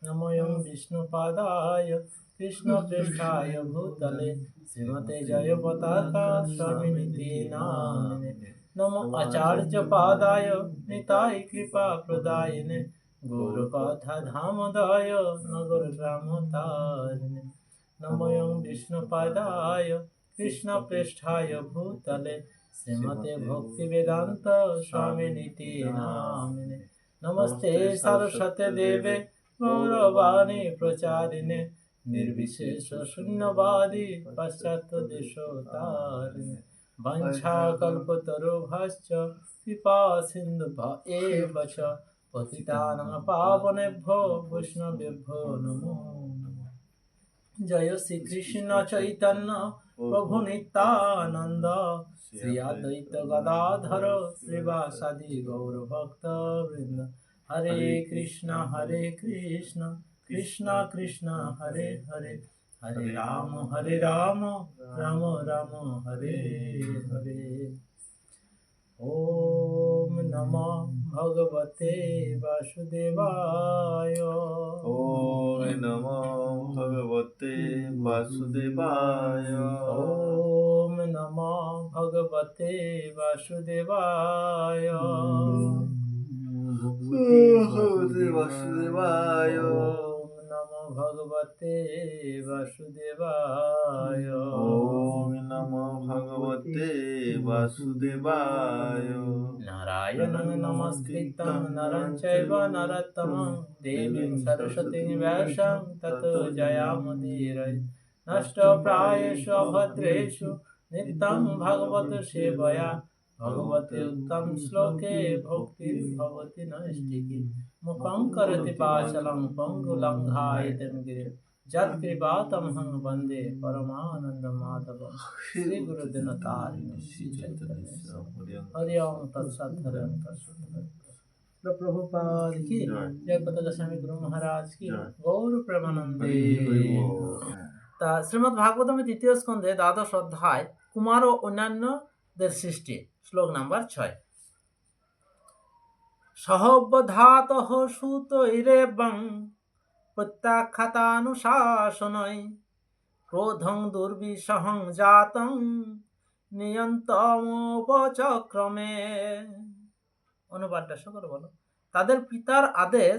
नमोऽयं विष्णुपादाय कृष्णप्रेष्ठाय भूतले श्रीमते जयपताका स्वामिनिते नामिने। नमो आचार्यपादाय निताय कृपाप्रदायिने गुरुकथा धामदाय नगरग्रामतारिणे। नमोऽयं विष्णुपादाय कृष्णप्रेष्ठाय भूतले श्रीमते भक्तिवेदान्त स्वामिनिते नामिने। नमस्ते सरस्वती देवे गौरवाणी प्रचारिणे निर्विशेष शून्यवादी पाश्चात्य देशोतारिणे। वंशाकल्पतरुभ्यश्च कृपा सिन्धुभ्य एव च पतितानां पावनेभ्यो वैष्णवेभ्यो नमो नमः। जय श्री कृष्ण चैतन्य प्रभु नित्यानंद श्री अद्वैत गदाधर श्रीवासादि गौर भक्त वृंद। हरे कृष्ण कृष्ण कृष्ण हरे हरे हरे राम राम राम हरे हरे। ओम नमो भगवते वासुदेवाय। ओम नमो भगवते वासुदेवाय। ओम नमो भगवते वासुदेवाय। भगवते वासुदेवाय। ओम नमो भगवते वासुदेवाय। ओम नमो भगवते वासुदेवाय। नारायणं नमस्कृतं नरं चैव नरोत्तमं देवीं सरस्वतीं व्यासं ततो जयामुदीरये। नष्टप्रायेषु अभद्रेषु नित्यं भगवत सेवया भगवते उत्तम श्लोके भक्तिर्भवति नैष्ठिकी। मुखं करोति वाचालं पङ्गुलङ्घायितं गिरिं यत्कृपातमहं वन्दे परमानन्दमाधवं। श्रीगुरुदिनतारिणं श्रीचैतन्यं हरि ओम तत्सत् हरि ओम तत्सत्। प्रभुपाद की जय। पताका गोस्वामी गुरु महाराज की गौर प्रेमानंदे। তা শ্রীমদ্ ভাগবতমের তৃতীয় স্কন্ধে দ্বাদশ অধ্যায় কুমার ও অন্যান্যদের সৃষ্টি শ্লোক নাম্বার 6। সহবধাতঃ সুতৈরেবং প্রত্যাখ্যাতানুশাসনৈ ক্রোধং দুর্বিষহং জাতং নিয়ন্তমোপচক্রমে। অনুবাদটা সকলে বলো। তাদের পিতার আদেশ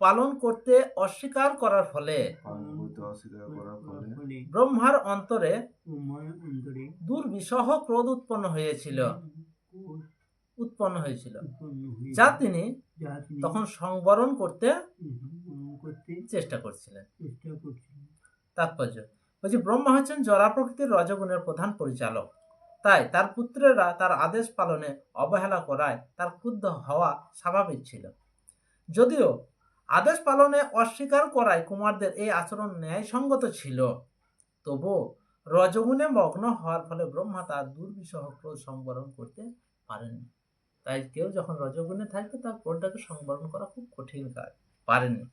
পালন করতে অস্বীকার করার ফলে ব্রহ্মার অন্তরে দুর্বিষহ ক্রোধ উৎপন্ন হয়েছিল যা তিনি তখন সংবরণ করতে চেষ্টা করছিলেন। তাৎপর্য বলছি, ব্রহ্মা হচ্ছেন জরা প্রকৃতির রজগুণের প্রধান পরিচালক। তাই তার পুত্রেরা তার আদেশ পালনে অবহেলা করায় তার ক্রুদ্ধ হওয়া স্বাভাবিক ছিল। যদিও আদেশ পালনে অস্বীকার করায় কুমারদের এই আচরণ ন্যায়সঙ্গত ছিল, তবুও রজগুণে মগ্ন হওয়ার ফলে ব্রহ্মা তার দুর্বিষহ ক্রোধ সংবরণ করতে পারেননি। তাই কেউ যখন রজগুণে থাকবে তার ক্রোধটাকে সংবরণ করা খুব কঠিন কাজ, পারেননি।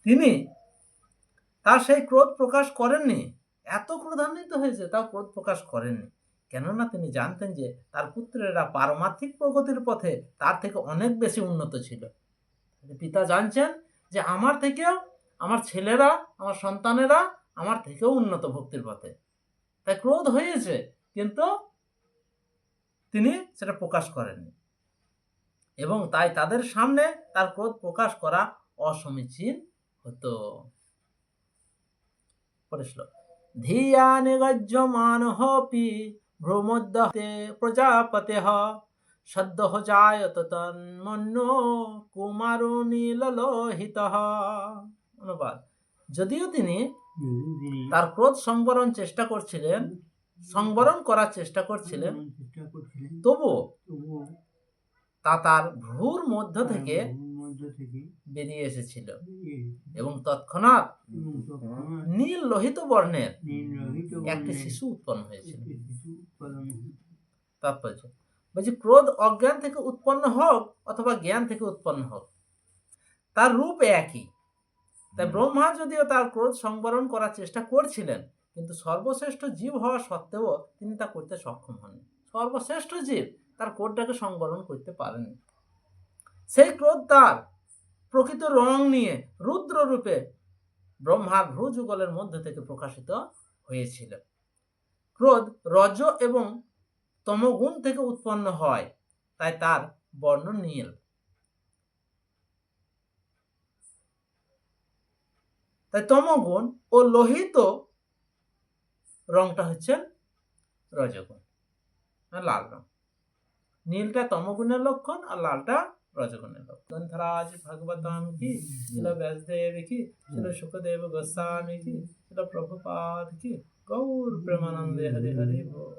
তিনি তার সেই ক্রোধ প্রকাশ করেননি। এত ক্রোধান্বিত হয়েছে তাও ক্রোধ প্রকাশ করেননি, কেননা তিনি জানতেন যে তার পুত্রেরা পারমার্থিক প্রগতির পথে তার থেকে অনেক বেশি উন্নত ছিল। পিতা জানছেন যে আমার থেকেও আমার ছেলেরা, আমার সন্তানেরা আমার থেকেও উন্নত ভক্তির পথে। তাই ক্রোধ হয়েছে, কিন্তু তিনি সেটা প্রকাশ করেননি, এবং তাই তাদের সামনে তার ক্রোধ প্রকাশ করা অসমীচীন হতো। ধিয়া নিগজ্যমানঃপি ভ্রূমধ্যে প্রজাপতেঃ সদ্যঃ জায়ত তন্মন্যো কুমারো নীললোহিতঃ। অনুবাদ, যদিও তিনি তার ক্রোধ সংবরণ করার চেষ্টা করছিলেন, তবুও তা তার ভ্রূর মধ্য থেকে বেরিয়ে এসেছিল এবং তৎক্ষণাৎ নীল লোহিত বর্ণের একটি শিশু উৎপন্ন হয়েছিল। তাৎপর্য বলছি, ক্রোধ অজ্ঞান থেকে উৎপন্ন হোক অথবা জ্ঞান থেকে উৎপন্ন হোক, তার রূপ একই। তাই ব্রহ্মা যদিও তার ক্রোধ সংবরণ করার চেষ্টা করছিলেন, কিন্তু সর্বশ্রেষ্ঠ জীব হওয়া সত্ত্বেও তিনি তা করতে সক্ষম হননি। সর্বশ্রেষ্ঠ জীব তার ক্রোধটাকে সংবরণ করতে পারেননি। সেই ক্রোধ তার প্রকৃত রং নিয়ে রুদ্র রূপে ব্রহ্মার ভ্রুযুগলের মধ্যে থেকে প্রকাশিত হয়েছিল। ক্রোধ রজ এবং তমগুণ থেকে উৎপন্ন হয়, তাই তার বর্ণ নীল। তাই তমগুণ ও লোহিত রংটা হচ্ছে রজগুণ, লাল রং। নীলটা তমগুণের লক্ষণ আর লালটা রজগুণের লক্ষণ। গ্রন্থরাজ ভাগবতম কি, শিল ব্যাসদেব কি, শিল শুকদেব গোস্বামী কি, শিল প্রভুপাদ কি, গৌর প্রেমানন্দে হরি হরি বল।